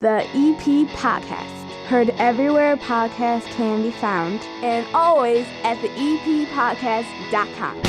The EP Podcast. Heard everywhere podcasts can be found, and always at theeppodcast.com.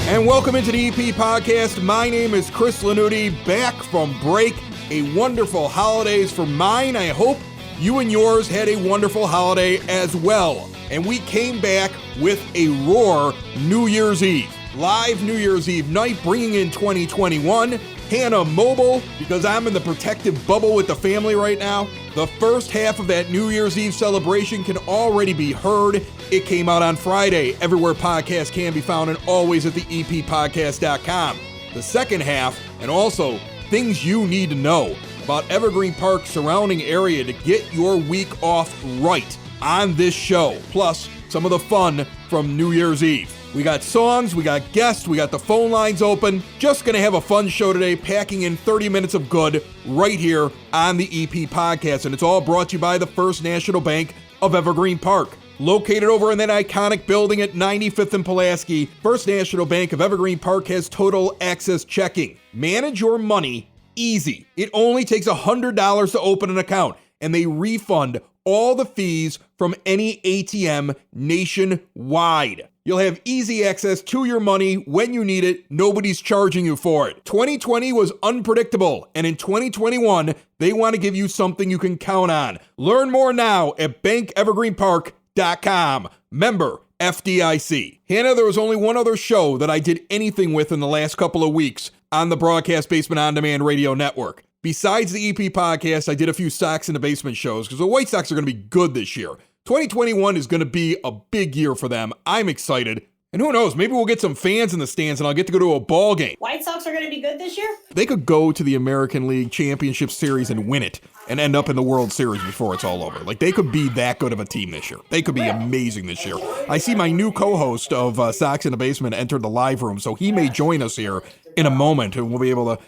And welcome into the EP Podcast. My name is Chris Lanuti, back from break. A wonderful holidays for mine. I hope you and yours had a wonderful holiday as well. And we came back with a roar New Year's Eve. Live New Year's Eve night, bringing in 2021. Hannah Mobile, because I'm in the protective bubble with the family right now. The first half of that New Year's Eve celebration can already be heard. It came out on Friday, everywhere podcasts can be found, and always at theeppodcast.com. The second half, and also things you need to know about Evergreen Park surrounding area to get your week off right on this show. Plus, some of the fun from New Year's Eve. We got songs, we got guests, we got the phone lines open. Just going to have a fun show today, packing in 30 minutes of good right here on the EP Podcast. And it's all brought to you by the First National Bank of Evergreen Park. Located over in that iconic building at 95th and Pulaski, First National Bank of Evergreen Park has total access checking. Manage your money easy. It only takes $100 to open an account, and they refund all the fees from any ATM nationwide. You'll have easy access to your money when you need it. Nobody's charging you for it. 2020 was unpredictable, and in 2021, they want to give you something you can count on. Learn more now at bankevergreenpark.com. Member FDIC. Hannah, there was only one other show that I did anything with in the last couple of weeks on the Broadcast Basement On Demand Radio Network. Besides the EP Podcast, I did a few Sox in the Basement shows because the White Sox are going to be good this year. 2021 is going to be a big year for them. I'm excited. And who knows, maybe we'll get some fans in the stands and I'll get to go to a ball game. White Sox are going to be good this year? They could go to the American League Championship Series and win it and end up in the World Series before it's all over. Like, they could be that good of a team this year. They could be amazing this year. I see my new co-host of Sox in the Basement entered the live room, so he may join us here in a moment and we'll be able to...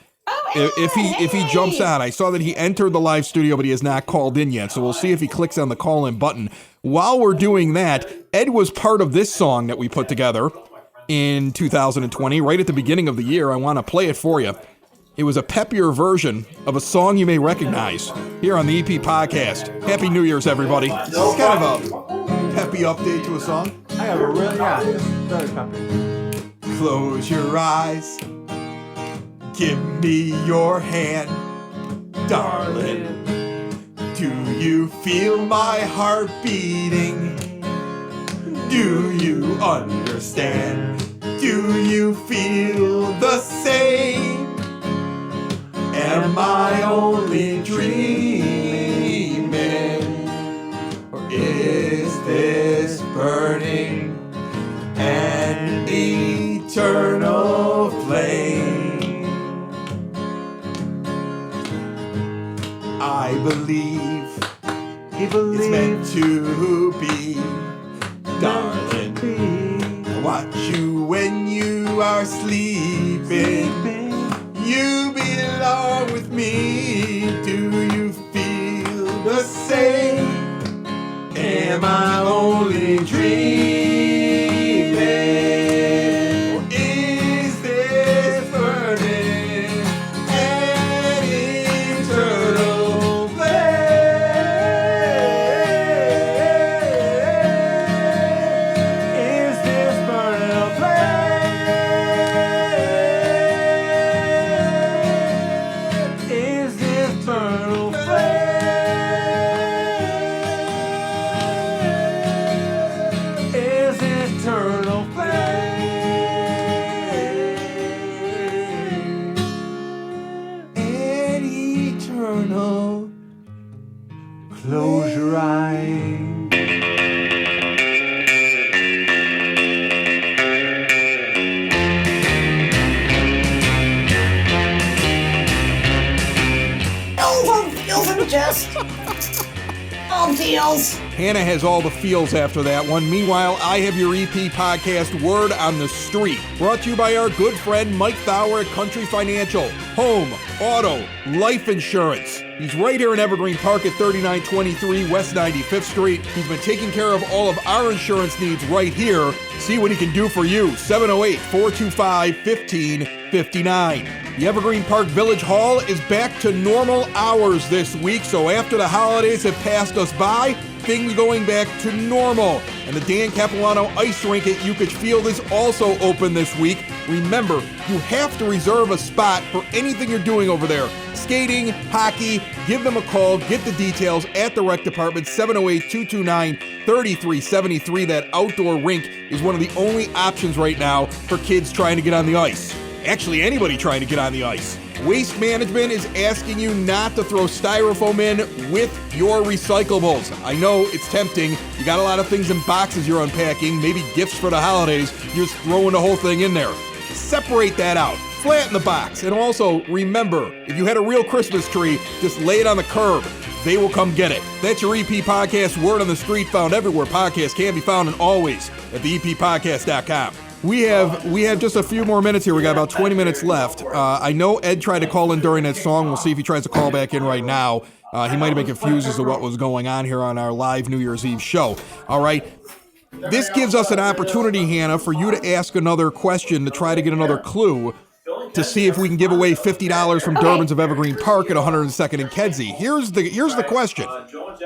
If he jumps on, I saw that he entered the live studio, but he has not called in yet. So we'll see if he clicks on the call-in button. While we're doing that, Ed was part of this song that we put together in 2020, right at the beginning of the year. I want to play it for you. It was a peppier version of a song you may recognize here on the EP Podcast. Happy New Year's, everybody. This is kind of a peppy update to a song. I have a really, very peppy. Close your eyes. Give me your hand, darling. Do you feel my heart beating? Do you understand? Do you feel the same? Am I only dreaming? Or is this burning an eternal flame? I believe it's meant to be, darling. I watch you when you are sleeping. You belong with me. Do you feel the same? Am I only dreaming? Or is this burning an eternal flame? Is this burning a flame? Is this burning a flame? Is eternal flame? An eternal. Close your eyes. Over the chest. Oh, feels. Hannah has all the feels after that one. Meanwhile, I have your EP podcast, Word on the Street, brought to you by our good friend Mike Thauer at Country Financial. Home, auto, life insurance. He's right here in Evergreen Park at 3923 West 95th Street. He's been taking care of all of our insurance needs right here. See what he can do for you. 708-425-1559. The Evergreen Park Village Hall is back to normal hours this week, so after the holidays have passed us by, things going back to normal. And the Dan Capilano Ice Rink at Yukich Field is also open this week. Remember, you have to reserve a spot for anything you're doing over there. Skating, hockey, give them a call, get the details at the rec department, 708-229-3373. That outdoor rink is one of the only options right now for kids trying to get on the ice. Actually, anybody trying to get on the ice. Waste Management is asking you not to throw styrofoam in with your recyclables. I know it's tempting. You got a lot of things in boxes you're unpacking, maybe gifts for the holidays. You're just throwing the whole thing in there. Separate that out. Flatten the box. And also, remember, if you had a real Christmas tree, just lay it on the curb. They will come get it. That's your EP podcast, Word on the Street, found everywhere podcasts can be found, and always at theeppodcast.com. We have just a few more minutes here. We got about 20 minutes left. I know Ed tried to call in during that song. We'll see if he tries to call back in right now. He might have been confused as to what was going on here on our live New Year's Eve show. All right. This gives us an opportunity, Hannah, for you to ask another question to try to get another clue to see if we can give away $50 from Durbin's of Evergreen Park at 102nd and Kedzie. Here's the question.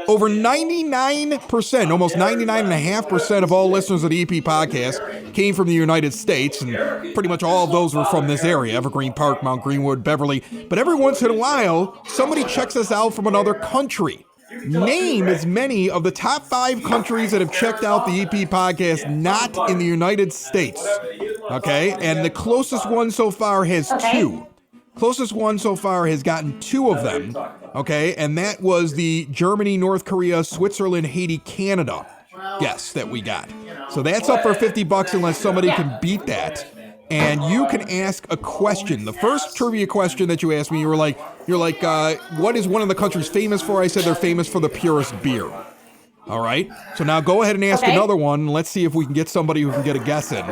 Over 99%, almost 99.5% of all listeners of the EP podcast came from the United States, and pretty much all of those were from this area, Evergreen Park, Mount Greenwood, Beverly. But every once in a while, somebody checks us out from another country. Name as many of the top 5 countries that have checked out the EP podcast not in the United States. Okay, and the closest one so far has 2. Closest one so far has gotten 2 of them. Okay, and that was the Germany, North Korea, Switzerland, Haiti, Canada guess that we got. So that's up for $50 unless somebody can beat that. And you can ask a question. The first trivia question that you asked me, you're like, what is one of the countries famous for? I said they're famous for the purest beer. All right. So now go ahead and ask another one. Let's see if we can get somebody who can get a guess in.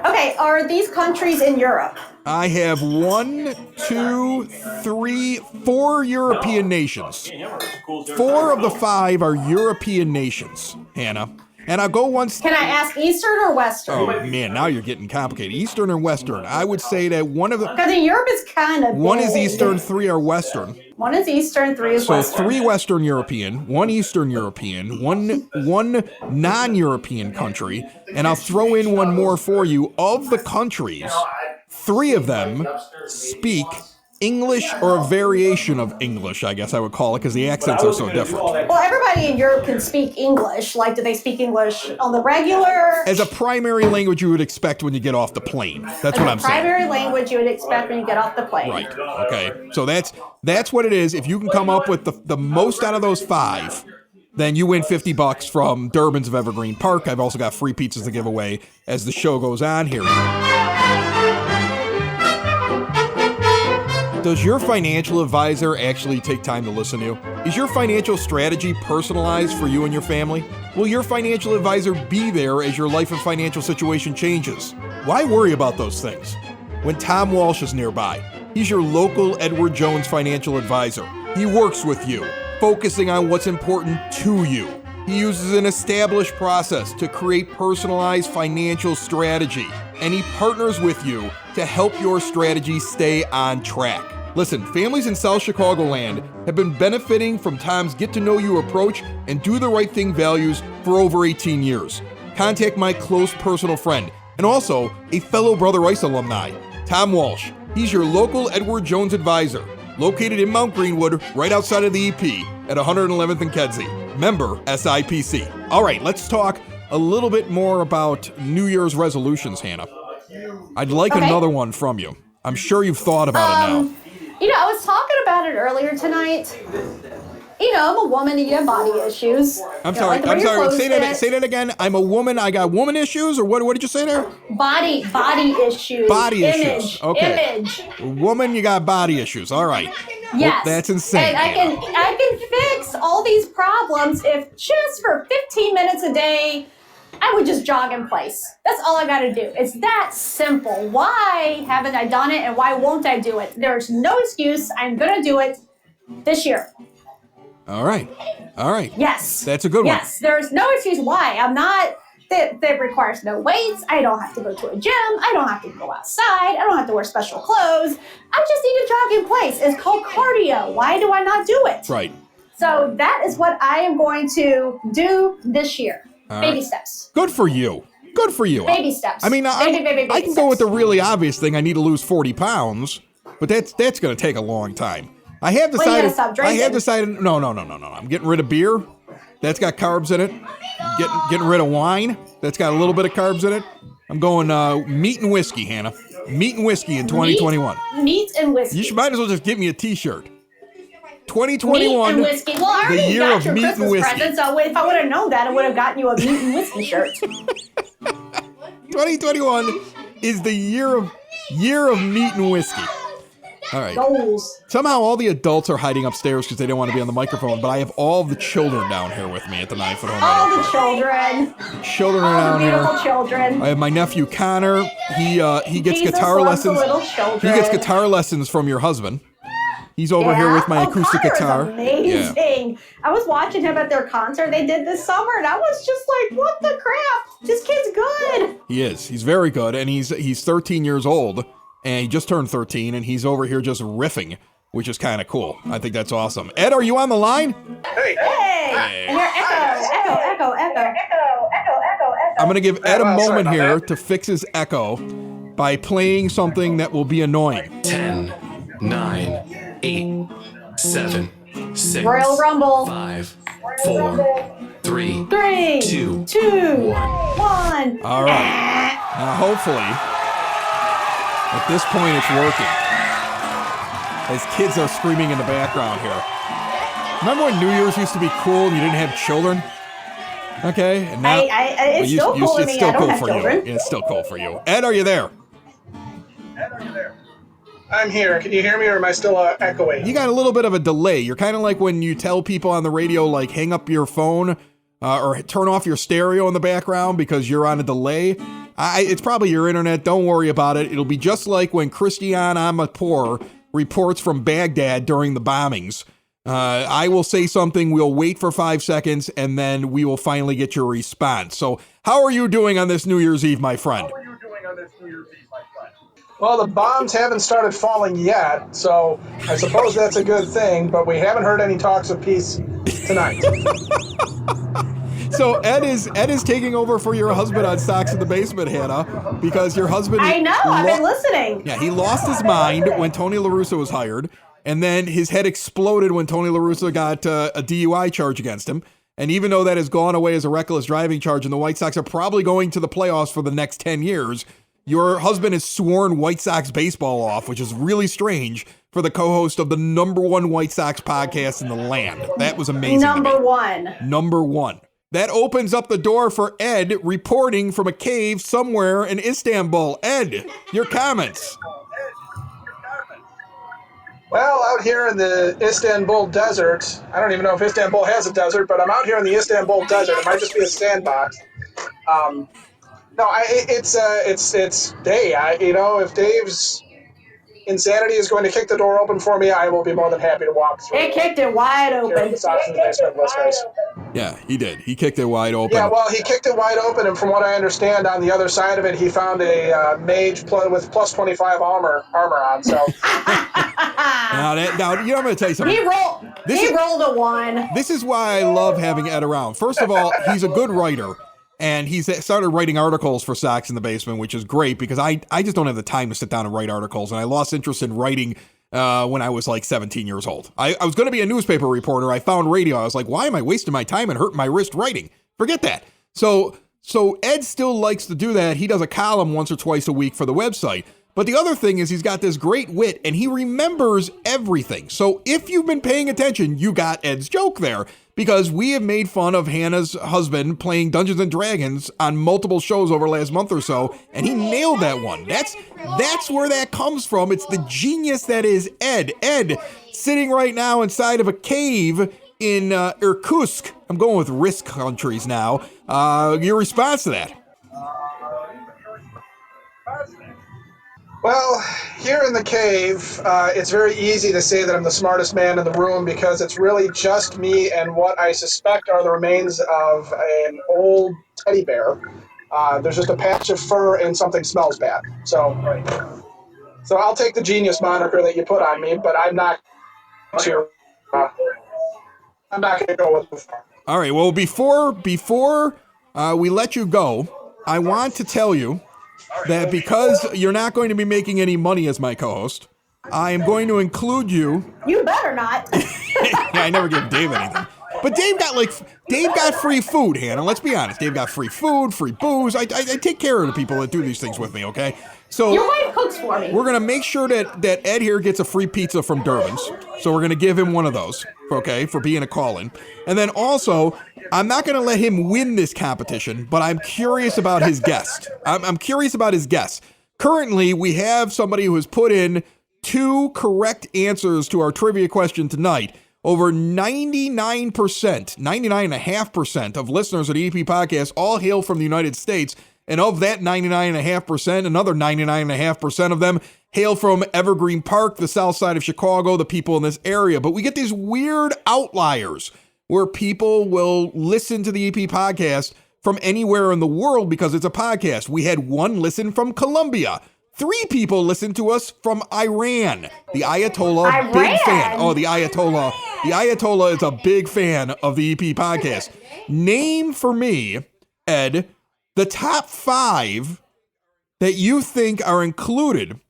Okay, are these countries in Europe? I have 1, 2, 3, 4 European nations. 4 of the 5 are European nations, Hannah. And I'll go once. Can I ask Eastern or Western? Oh, man, now you're getting complicated. Eastern or Western? I would say that one of the... Because in Europe is kind of... 1 is Eastern, 3 are Western. 1 is Eastern, 3 is Western. So 3 Western European, 1 Eastern European, one non-European country, and I'll throw in one more for you. Of the countries, 3 of them speak English or a variation of English, I guess I would call it, because the accents are so different. Well, everybody in Europe can speak English. Like, do they speak English on the regular? As a primary language you would expect when you get off the plane. That's what I'm saying. Primary language you would expect when you get off the plane. Right. Okay. So that's what it is. If you can come up with the most out of those 5, then you win $50 from Durbin's of Evergreen Park. I've also got free pizzas to give away as the show goes on here. Does your financial advisor actually take time to listen to you? Is your financial strategy personalized for you and your family? Will your financial advisor be there as your life and financial situation changes? Why worry about those things when Tom Walsh is nearby? He's your local Edward Jones financial advisor. He works with you, focusing on what's important to you. He uses an established process to create personalized financial strategy, and he partners with you to help your strategy stay on track. Listen, families in South Chicagoland have been benefiting from Tom's get-to-know-you approach and do the right thing values for over 18 years. Contact my close personal friend and also a fellow Brother Rice alumni, Tom Walsh. He's your local Edward Jones advisor, located in Mount Greenwood, right outside of the EP at 111th and Kedzie. Member SIPC. All right, let's talk a little bit more about New Year's resolutions, Hannah. I'd like another one from you. I'm sure you've thought about it now. I was talking about it earlier tonight. I'm a woman and you have body issues. I'm sorry. Say that again. I'm a woman. I got woman issues, or what did you say there? Body issues. Body issues. Okay. Image. Woman, you got body issues. All right. Yes. Well, that's insane. And I can fix all these problems if just for 15 minutes a day, I would just jog in place. That's all I gotta do. It's that simple. Why haven't I done it and why won't I do it? There's no excuse. I'm gonna do it this year. All right. Yes. That's a good one. Yes, there's no excuse why. I'm not, that requires no weights. I don't have to go to a gym. I don't have to go outside. I don't have to wear special clothes. I just need to jog in place. It's called cardio. Why do I not do it? Right. So that is what I am going to do this year. All Baby right. steps. Good for you. Baby steps. I mean, Baby I can go with the really obvious thing. I need to lose 40 pounds, but that's going to take a long time. I have Well, you gotta decided. stop drinking. No. I'm getting rid of beer. That's got carbs in it. Getting rid of wine. That's got a little bit of carbs in it. I'm going meat and whiskey, Hannah. Meat and whiskey in 2021. Meat and whiskey. You might as well just give me a T-shirt. Meat 2021. and whiskey. Well, I the already year got of your meat and Christmas whiskey. present, so if I would have known that, I would have gotten you a meat and whiskey shirt. 2021 is the year of meat and whiskey. All right. Goals. Somehow all the adults are hiding upstairs because they don't want to be on the microphone, but I have all the children down here with me at the 9 Foot Home. All Radio the Club. children. Children are All the down beautiful here. children. I have my nephew Connor. He gets Jesus guitar loves the lessons. little He children. gets guitar lessons from your husband. He's over here with my acoustic Connor's guitar. amazing. I was watching him at their concert they did this summer, and I was just like, what the crap? This kid's good. He is. He's very good, and he's 13 years old, and he just turned 13, and he's over here just riffing, which is kind of cool. I think that's awesome. Ed, are you on the line? Hey. And you're echo. I'm going to give Ed a moment here to fix his echo by playing something that will be annoying. 10, 9, 8, 7, 6, Royal Rumble. 5, 4, 3, 3, 2, 2, 1. All right. Now, hopefully, at this point, it's working. As kids are screaming in the background here. Remember when New Year's used to be cool and you didn't have children? Okay, and now It's still cool to it's me. still I don't cool have for children. you. It's still cool for you. Ed, are you there? I'm here. Can you hear me, or am I still echoing? You got a little bit of a delay. You're kind of like when you tell people on the radio, like, hang up your phone or turn off your stereo in the background because you're on a delay. It's probably your internet. Don't worry about it. It'll be just like when Christiane Amanpour reports from Baghdad during the bombings. I will say something, we'll wait for 5 seconds, and then we will finally get your response. So, how are you doing on this New Year's Eve, my friend? Well, the bombs haven't started falling yet, so I suppose that's a good thing, but we haven't heard any talks of peace tonight. So Ed is taking over for your husband on Sox in the Basement, Hannah, because your husband... I know. I've been listening. Yeah, he lost his mind when Tony La Russa was hired, and then his head exploded when Tony La Russa got a DUI charge against him. And even though that has gone away as a reckless driving charge and the White Sox are probably going to the playoffs for the next 10 years, your husband has sworn White Sox baseball off, which is really strange for the co-host of the #1 White Sox podcast in the land. That was amazing. Number one. Number one. That opens up the door for Ed reporting from a cave somewhere in Istanbul. Ed, your comments. Well, out here in the Istanbul desert, I don't even know if Istanbul has a desert, but I'm out here in the Istanbul desert. It might just be a sandbox. It's Dave. If Dave's insanity is going to kick the door open for me, I will be more than happy to walk through. It kicked it wide open. The Sox in the Basement listeners. Yeah, he did. He kicked it wide open. Yeah, well, he kicked it wide open, and from what I understand, on the other side of it, he found a mage with plus 25 armor on. So Now, I'm going to tell you something. He rolled a 1. This is why I love having Ed around. First of all, he's a good writer, and he's started writing articles for Sox in the Basement, which is great because I just don't have the time to sit down and write articles, and I lost interest in writing when I was like 17 years old. I was going to be a newspaper reporter. I found radio. I was like, why am I wasting my time and hurting my wrist writing? Forget that. So Ed still likes to do that. He does a column once or twice a week for the website. But the other thing is he's got this great wit and he remembers everything. So if you've been paying attention, you got Ed's joke there because we have made fun of Hannah's husband playing Dungeons and Dragons on multiple shows over the last month or so. And he nailed that one. That's where that comes from. It's the genius that is Ed. Ed sitting right now inside of a cave in Irkutsk. I'm going with risk countries now. Your response to that? Well, here in the cave, it's very easy to say that I'm the smartest man in the room because it's really just me and what I suspect are the remains of an old teddy bear. There's just a patch of fur and something smells bad. So I'll take the genius moniker that you put on me, but I'm not to. I'm not going to go with the fur. All right. Well, before we let you go, I want to tell you that because you're not going to be making any money as my co-host, I am going to include you. You better not. Yeah, I never gave Dave anything. But Dave got free food, Hannah. Let's be honest. Dave got free food, free booze. I take care of the people that do these things with me, okay? So Your wife cooks for me. we're going to make sure that Ed here gets a free pizza from Durbin's. So we're going to give him one of those, okay, for being a call-in. And then also, I'm not going to let him win this competition, but I'm curious about his guest. I'm curious about his guest. Currently, we have somebody who has put in 2 correct answers to our trivia question tonight. Over 99%, 99.5% of listeners at EP Podcast all hail from the United States. And of that 99.5%, another 99.5% of them hail from Evergreen Park, the south side of Chicago, the people in this area. But we get these weird outliers where people will listen to the EP Podcast from anywhere in the world because it's a podcast. We had 1 listen from Colombia. 3 people listened to us from Iran. The Ayatollah, big fan. Oh, the Ayatollah. The Ayatollah is a big fan of the EP Podcast. Name for me, Ed, the top 5 that you think are included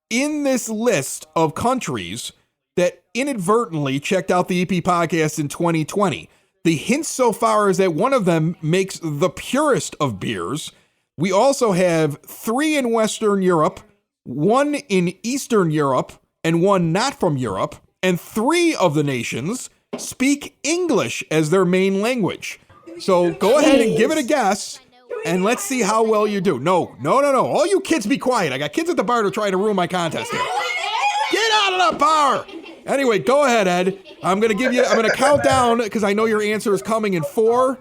in this list of countries that inadvertently checked out the EP Podcast in 2020. The hint so far is that one of them makes the purest of beers. We also have 3 in Western Europe, 1 in Eastern Europe, and 1 not from Europe. And 3 of the nations speak English as their main language. So go ahead and give it a guess, and let's see how well you do. No. All you kids be quiet. I got kids at the bar to try to ruin my contest here. Get out of the bar! Anyway, go ahead, Ed. I'm going to count down because I know your answer is coming in 4,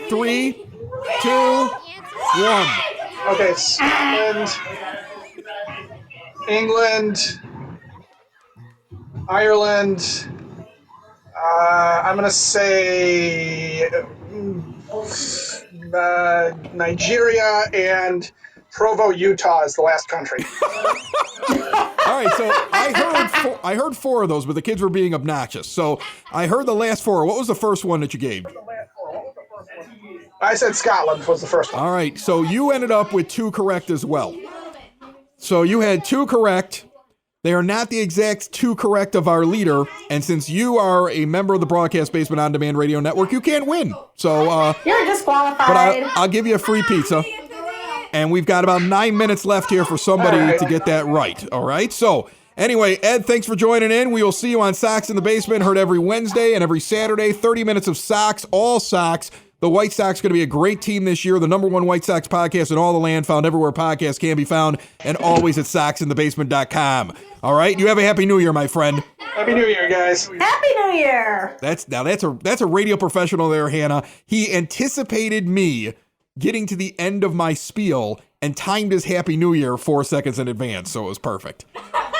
3, 2, 1. Okay, England, Ireland, I'm going to say Nigeria, and Provo, Utah is the last country. All right, so I heard 4 of those, but the kids were being obnoxious. So I heard the last 4. What was the first one that you gave? I said Scotland was the first one. All right, so you ended up with 2 correct as well. So you had 2 correct. They are not the exact 2 correct of our leader, and since you are a member of the Broadcast Basement On Demand Radio Network, you can't win. So You're disqualified. but I'll give you a free pizza. And we've got about 9 minutes left here for somebody to get that right. All right. So anyway, Ed, thanks for joining in. We will see you on Sox in the Basement, heard every Wednesday and every Saturday. 30 minutes of Sox, all Sox. The White Sox going to be a great team this year. The #1 White Sox podcast in all the land, found everywhere podcasts can be found, and always at soxinthebasement.com. All right. You have a happy New Year, my friend. Happy New Year, guys. Happy New Year. That's a radio professional there, Hannah. He anticipated me getting to the end of my spiel and timed his Happy New Year 4 seconds in advance, so it was perfect.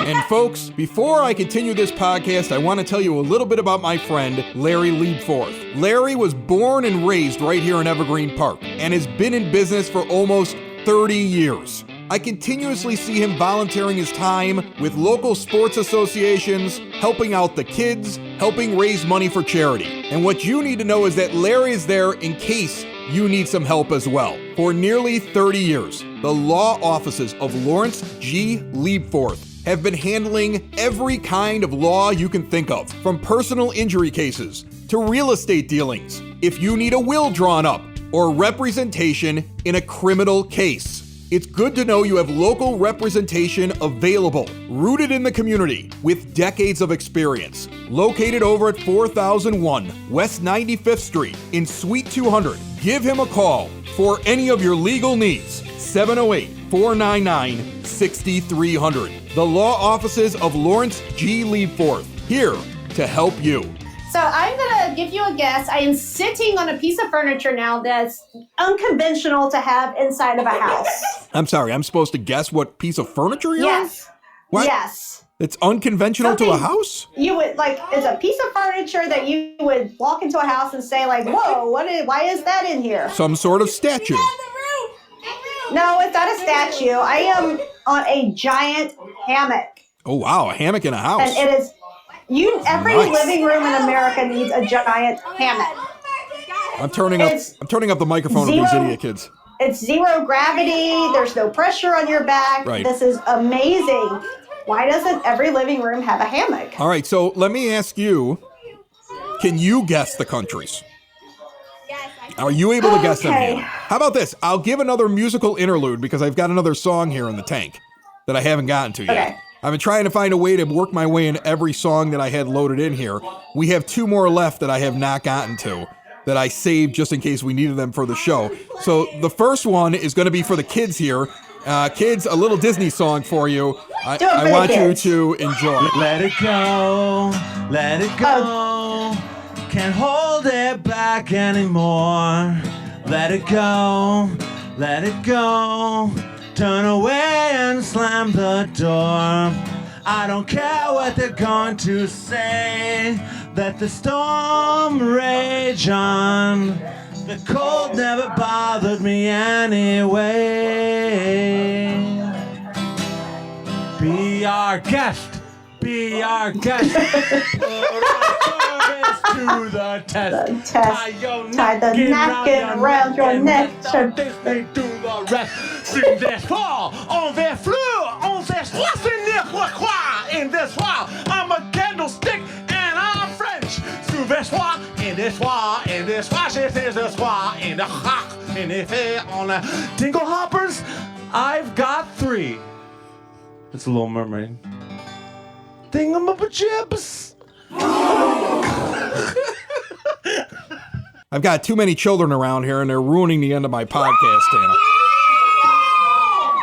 And folks, before I continue this podcast, I want to tell you a little bit about my friend, Larry Liebforth. Larry was born and raised right here in Evergreen Park and has been in business for almost 30 years. I continuously see him volunteering his time with local sports associations, helping out the kids, helping raise money for charity. And what you need to know is that Larry is there in case you need some help as well. For nearly 30 years, the law offices of Lawrence G. Liebforth have been handling every kind of law you can think of, from personal injury cases to real estate dealings, if you need a will drawn up, or representation in a criminal case. It's good to know you have local representation available, rooted in the community, with decades of experience. Located over at 4001 West 95th Street in Suite 200. Give him a call for any of your legal needs. 708-499-6300. The law offices of Lawrence G. Liebforth, here to help you. So I'm gonna give you a guess. I am sitting on a piece of furniture now that's unconventional to have inside of a house. I'm sorry, I'm supposed to guess what piece of furniture you're on? Yes. What? Yes. It's unconventional to a Something- house? You would it's a piece of furniture that you would walk into a house and say like, whoa, why is that in here? Some sort of statue. No, it's not a statue. I am on a giant hammock. Oh wow, a hammock in a house. And it is every Nice. living room in America needs a giant hammock. I'm turning up the microphone of these zero- idiot kids. It's zero gravity. There's no pressure on your back. Right. This is amazing. Why doesn't every living room have a hammock? All right, so let me ask you, can you guess the countries? Are you able to guess them, Okay. Hannah? How about this? I'll give another musical interlude because I've got another song here in the tank that I haven't gotten to yet. Okay. I've been trying to find a way to work my way in every song that I had loaded in here. We have 2 more left that I have not gotten to that I saved just in case we needed them for the show. So the first one is going to be for the kids here. Kids, a little Disney song for you. Do it for I the want you kids. to enjoy. Let it go, let it go. Can't hold it back anymore. Let it go, let it go. Turn away and slam the door. I don't care what they're going to say. Let the storm rage on. The cold never bothered me anyway. Be our guest. Be our guest. Put our service to the test. The test. Tie the napkin around your neck. Disney to the rest. Sing this fall. On their fleur. On their finir quoi. In this soir. I'm a candlestick and I'm French. Sous this soir. In this soir. In this soir. She says the soir. In the hawk. In the fair. On the Dingle Hoppers. I've got 3. It's a Little Mermaid. Thingamabajibs. I've got too many children around here, and they're ruining the end of my podcast,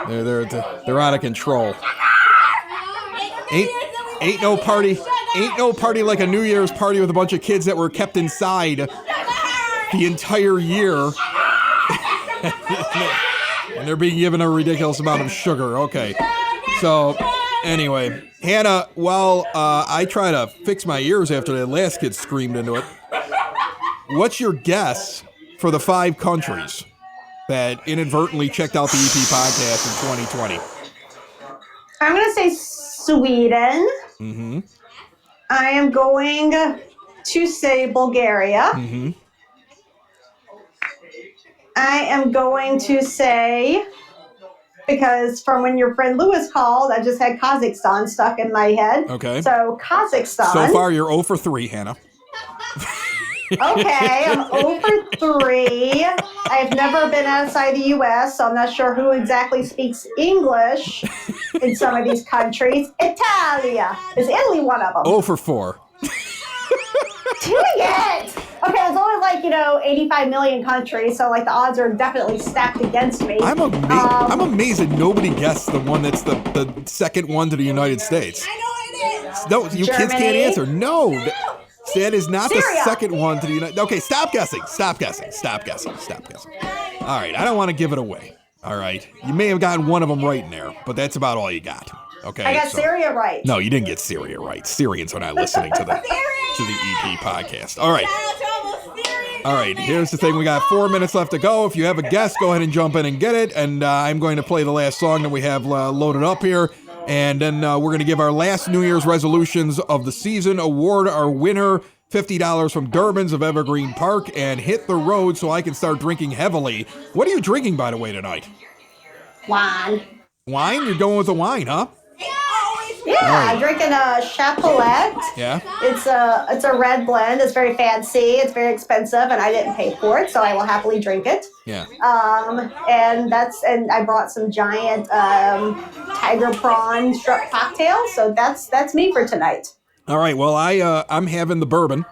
Hannah. They're out of control. Ain't no party like a New Year's party with a bunch of kids that were kept inside the entire year. And they're being given a ridiculous amount of sugar. Okay. So, anyway, Hannah, while I try to fix my ears after that last kid screamed into it, what's your guess for the 5 countries that inadvertently checked out the EP podcast in 2020? I'm going to say Sweden. Mm-hmm. I am going to say Bulgaria. Mm-hmm. I am going to say, because from when your friend Lewis called, I just had Kazakhstan stuck in my head. Okay. So Kazakhstan. So far, you're 0 for 3, Hannah. Okay, I'm 0 for 3. I've never been outside the U.S., so I'm not sure who exactly speaks English in some of these countries. Italia. Is Italy one of them? 0 for 4. Dang it! Okay, it's only 85 million countries, so the odds are definitely stacked against me. I'm amazed that nobody guessed the one that's the second one to the United States. I know it is. No, you kids can't Germany? answer. No, that is not Syria. the second one to the United. Okay, stop guessing. Stop guessing. Stop guessing. Stop guessing. All right, I don't want to give it away. All right, you may have gotten one of them right in there, but that's about all you got. Okay. I got Syria right. No, you didn't get Syria right. Syrians are not listening to the EP podcast. All right. All right, here's the thing. We got 4 minutes left to go. If you have a guess, go ahead and jump in and get it. And I'm going to play the last song that we have loaded up here. And then we're going to give our last New Year's resolutions of the season, award our winner $50 from Durbin's of Evergreen Park, and hit the road so I can start drinking heavily. What are you drinking, by the way, tonight? Wine. Wine? You're going with the wine, huh? Yeah, I'm drinking a Chapelet. Yeah. It's a red blend. It's very fancy. It's very expensive, and I didn't pay for it, so I will happily drink it. Yeah. And I brought some giant tiger prawn shrimp cocktail. So that's me for tonight. All right. Well, I'm having the bourbon.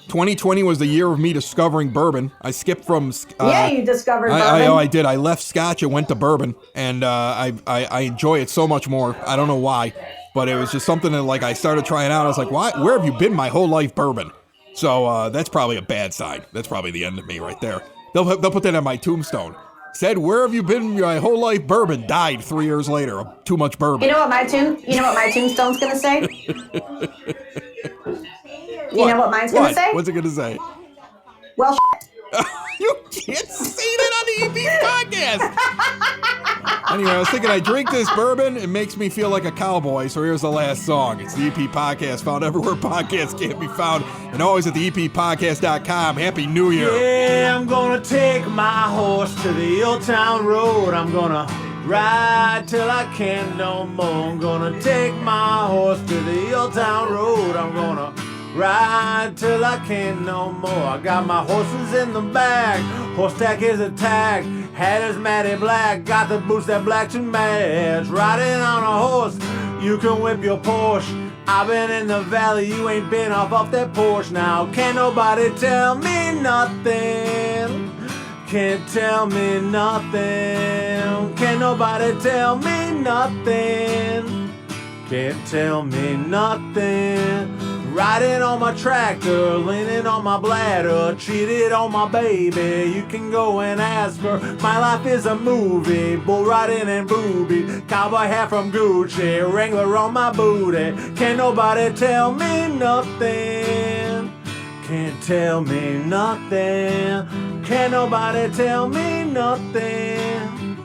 2020 was the year of me discovering bourbon. I skipped from. You discovered bourbon. I did. I left Scotch and went to bourbon, and I enjoy it so much more. I don't know why, but it was just something that I started trying out. I was like, why? Where have you been my whole life, bourbon? So that's probably a bad sign. That's probably the end of me right there. They'll put that on my tombstone. Said, where have you been my whole life? Bourbon. Died 3 years later of too much bourbon. You know what my tombstone's gonna say? You know what mine's gonna say? What's it gonna say? Well, You can't say that on the EP podcast. Anyway, I was thinking I drink this bourbon, it makes me feel like a cowboy, so here's the last song. It's the EP Podcast, found everywhere podcasts can't be found, and always at the EPPodcast.com. Happy New Year. Yeah, I'm gonna take my horse to the old town road. I'm gonna ride till I can't no more. I'm gonna take my horse to the old town road. I'm gonna ride till I can't no more. I got my horses in the bag. Horse tack is a tag. Hat is matty black. Got the boots that black to match. Riding on a horse, you can whip your Porsche. I've been in the valley, you ain't been off that porch. Now can't nobody tell me nothing. Can't tell me nothing. Can't nobody tell me nothing. Can't tell me nothing. Riding on my tractor, leaning on my bladder, cheated on my baby. You can go and ask her. My life is a movie, bull riding and booby, cowboy hat from Gucci, Wrangler on my booty. Can't nobody tell me nothing. Can't tell me nothing. Can't nobody tell me nothing.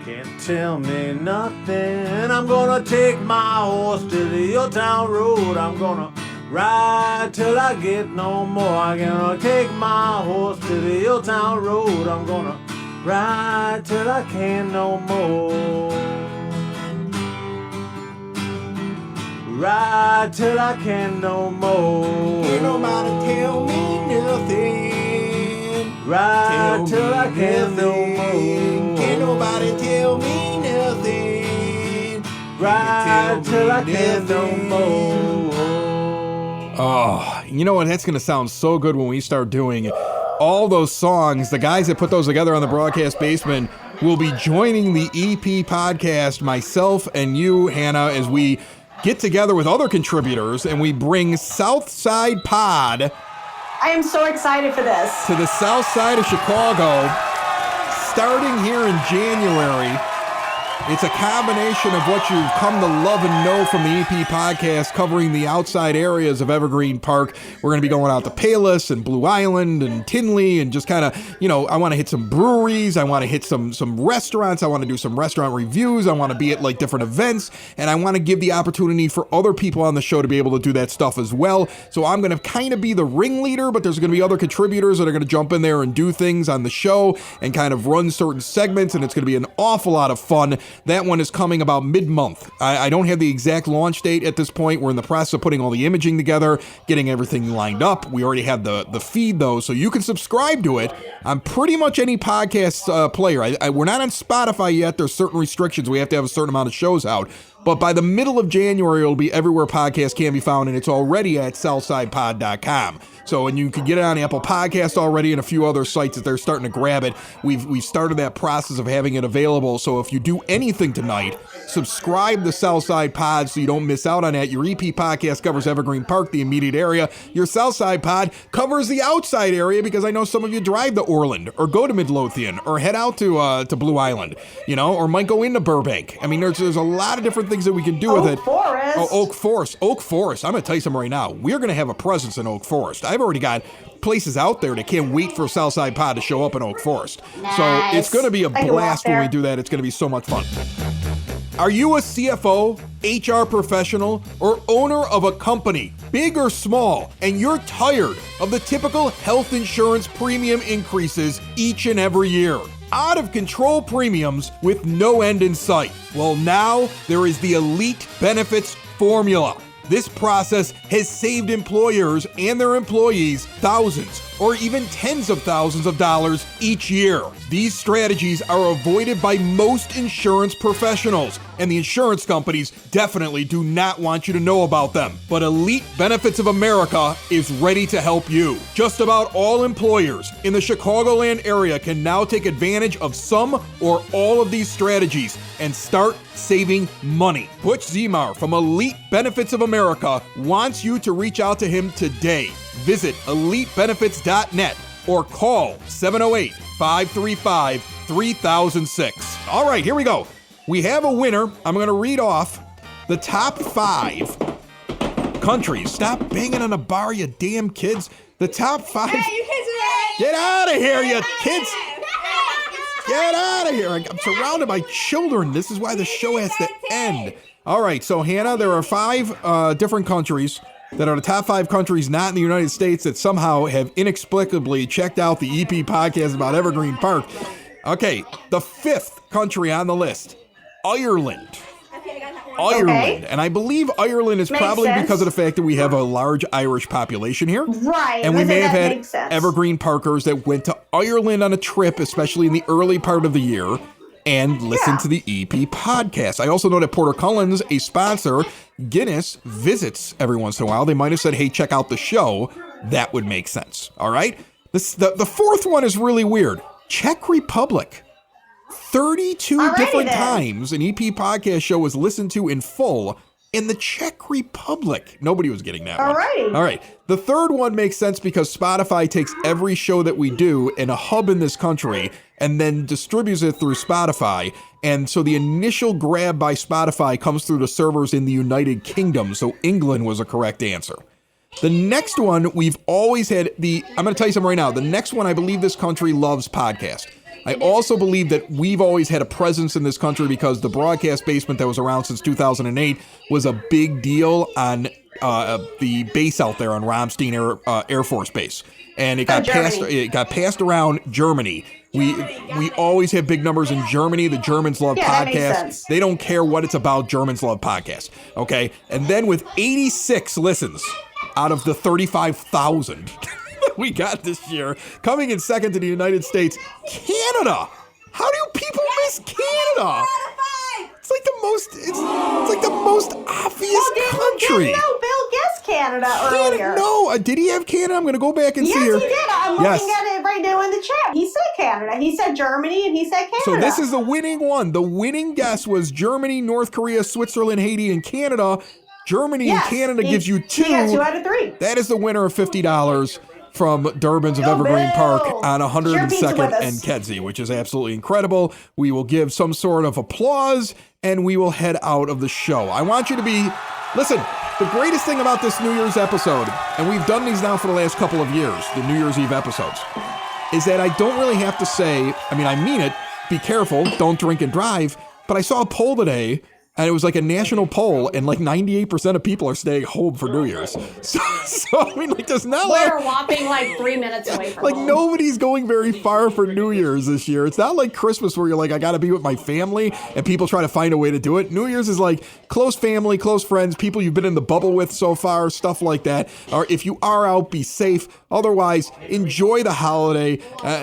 Can't tell me nothing. I'm gonna take my horse to the old town road. I'm gonna ride till I get no more. I'm gonna take my horse to the old town road. I'm gonna ride till I can't no more. Ride till I can't no more. Can't nobody tell me nothing. Ride till I can't no more. Can't nobody tell me nothing. Ride till I can't no more. Oh, you know what? That's going to sound so good when we start doing all those songs. The guys that put those together on the Broadcast Basement will be joining the EP podcast, myself and you, Hannah, as we get together with other contributors and we bring Southside Pod I am so excited for this. to the south side of Chicago, starting here in January. It's a combination of what you've come to love and know from the EP podcast, covering the outside areas of Evergreen Park. We're going to be going out to Palos and Blue Island and Tinley and just kind of, I want to hit some breweries. I want to hit some restaurants. I want to do some restaurant reviews. I want to be at like different events, and I want to give the opportunity for other people on the show to be able to do that stuff as well. So I'm going to kind of be the ringleader, but there's going to be other contributors that are going to jump in there and do things on the show and kind of run certain segments, and it's going to be an awful lot of fun. That one is coming about mid-month. I don't have the exact launch date at this point. We're in the process of putting all the imaging together, getting everything lined up. We already have the feed, though, so you can subscribe to it on pretty much any podcast player. We're not on Spotify yet. There's certain restrictions. We have to have a certain amount of shows out. But by the middle of January, it'll be everywhere podcasts can be found, and it's already at southsidepod.com. So, and you can get it on Apple Podcasts already and a few other sites that they're starting to grab it. We've started that process of having it available. So if you do anything tonight, subscribe to Southside Pod so you don't miss out on that. Your EP podcast covers Evergreen Park, the immediate area. Your Southside Pod covers the outside area, because I know some of you drive to Orland or go to Midlothian or head out to Blue Island, or might go into Burbank. I mean, there's a lot of different things that we can do with it. Forest. Oh, Oak Forest. I'm going to tell you something right now. We're going to have a presence in Oak Forest. I've already got places out there that can't wait for Southside Pod to show up in Oak Forest. Nice. So it's going to be a I can walk blast when we there. do that. It's going to be so much fun. Are you a CFO, HR professional, or owner of a company, big or small, and you're tired of the typical health insurance premium increases each and every year? Out of control premiums with no end in sight. Well, now there is the Elite Benefits Formula. This process has saved employers and their employees thousands or even tens of thousands of dollars each year. These strategies are avoided by most insurance professionals, and the insurance companies definitely do not want you to know about them. But Elite Benefits of America is ready to help you. Just about all employers in the Chicagoland area can now take advantage of some or all of these strategies and start saving money. Butch Zemar from Elite Benefits of America wants you to reach out to him today. visit elitebenefits.net or call 708-535-3006. All right, here we go. We have a winner. I'm going to read off the top 5 countries. Stop banging on the bar, you damn kids. The top 5. Hey, you kids are Get out of here, you kids. Get out of here. I'm surrounded by children. This is why the show has to end. All right, so Hannah, there are 5 different countries that are the top 5 countries not in the United States that somehow have inexplicably checked out the EP podcast about Evergreen Park. Okay, the 5th country on the list, Ireland. Ireland. Okay. And I believe Ireland is Makes probably sense. because of the fact that we have a large Irish population here. Right. And we may have that had makes sense. Evergreen Parkers that went to Ireland on a trip, especially in the early part of the year, and listened to the EP podcast. I also know that Porter Cullen's, a sponsor, Guinness, visits every once in a while. They might have said, hey, check out the show. That would make sense. All right? The 4th one is really weird. Czech Republic. 32 Alrighty different then. times an EP podcast show was listened to in full in the Czech Republic. Nobody was getting that one. Alrighty. All right. The 3rd one makes sense because Spotify takes every show that we do in a hub in this country and then distributes it through Spotify. And so the initial grab by Spotify comes through the servers in the United Kingdom. So England was a correct answer. The next one, we've always had I'm going to tell you something right now. The next one, I believe this country loves podcast. I also believe that we've always had a presence in this country because the broadcast basement that was around since 2008 was a big deal on the base out there on Ramstein Air Force Base. And it got passed around Germany. We always have big numbers in Germany. The Germans love that makes podcasts. sense. They don't care what it's about. Germans love podcasts. Okay. And then with 86 listens out of the 35,000 we got this year, coming in second to the United States, Canada. How do people miss Canada? It's like the most obvious country. No, Bill guessed Canada earlier. No, did he have Canada? I'm going to go back and see Yes, here. he did. I'm looking at it right now in the chat. He said Canada. He said Germany, and he said Canada. So this is the winning one. The winning guess was Germany, North Korea, Switzerland, Haiti, and Canada. Germany and Canada gives you 2. He got 2 out of 3. That is the winner of $50 from Durbin's of Evergreen Bill. Park on Share pizza 102nd with us. and Kedzie, which is absolutely incredible. We will give some sort of applause, and we will head out of the show. I want you to listen, the greatest thing about this New Year's episode, and we've done these now for the last couple of years, the New Year's Eve episodes, is that I don't really have to say, I mean it, be careful, don't drink and drive, but I saw a poll today, and it was like a national poll, and like 98% of people are staying home for New Year's. So I mean, like, there's not We're whopping like 3 minutes away from like home. nobody's going very far for New Year's this year. It's not like Christmas where you're like, I got to be with my family, and people try to find a way to do it. New Year's is like close family, close friends, people you've been in the bubble with so far, stuff like that. Or if you are out, be safe. Otherwise, enjoy the holiday.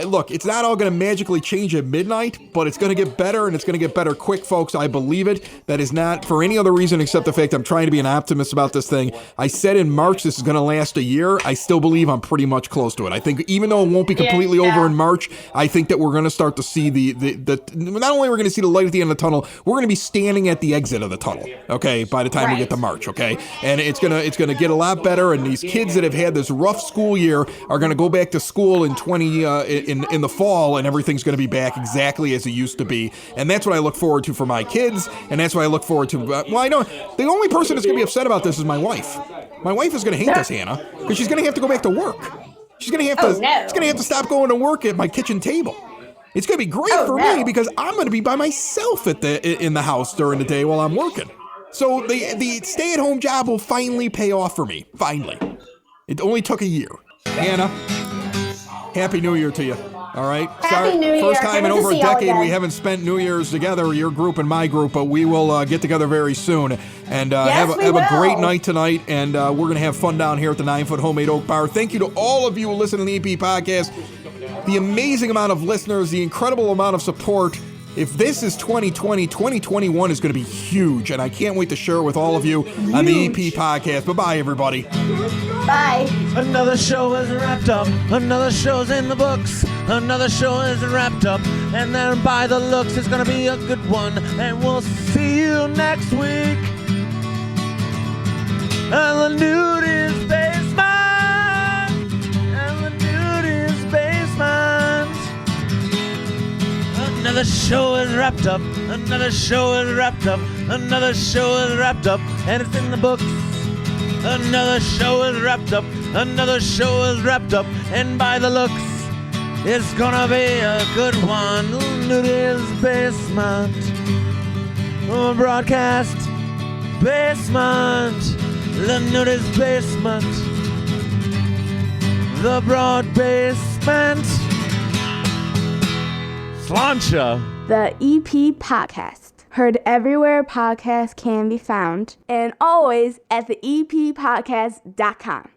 Look, it's not all going to magically change at midnight, but it's going to get better, and it's going to get better quick, folks. I believe it. That is not for any other reason except the fact I'm trying to be an optimist about this thing. I said in March this is going to last a year. I still believe I'm pretty much close to it. I think even though it won't be completely over in March, I think that we're going to start to see the not only we're going to see the light at the end of the tunnel, we're going to be standing at the exit of the tunnel. Okay, by the time we get to March. Okay, and it's gonna get a lot better. And these kids that have had this rough school year are going to go back to school in in the fall, and everything's going to be back exactly as it used to be. And that's what I look forward to for my kids, and that's what I look forward to. Well, I know the only person that's going to be upset about this is my wife. My wife is going to hate this, Hannah, because she's going to have to go back to work. She's going to have to. She's going to have to stop going to work at my kitchen table. It's going to be great for me because I'm going to be by myself in the house during the day while I'm working. So the stay-at-home job will finally pay off for me. Finally, it only took a year. Hannah, Happy New Year to you. All right. Happy New Year. First time in over a decade we haven't spent New Year's together, your group and my group, but we will get together very soon and have a great night tonight. And we're going to have fun down here at the 9-Foot Homemade Oak Bar. Thank you to all of you who listen to the EP podcast. The amazing amount of listeners, the incredible amount of support. If this is 2020, 2021 is going to be huge, and I can't wait to share it with all of you on the EP podcast. Bye-bye, everybody. Bye. Another show is wrapped up. Another show's in the books. Another show is wrapped up. And then by the looks, it's going to be a good one. And we'll see you next week. And the nude is basement. Another show is wrapped up. Another show is wrapped up. Another show is wrapped up. And it's in the books. Another show is wrapped up. Another show is wrapped up. And by the looks, it's gonna be a good one. Nudies Basement. Broadcast Basement. The Nudies Basement. The Broad Basement. Slancha. The EP Podcast. Heard everywhere podcasts can be found. And always at the eppodcast.com.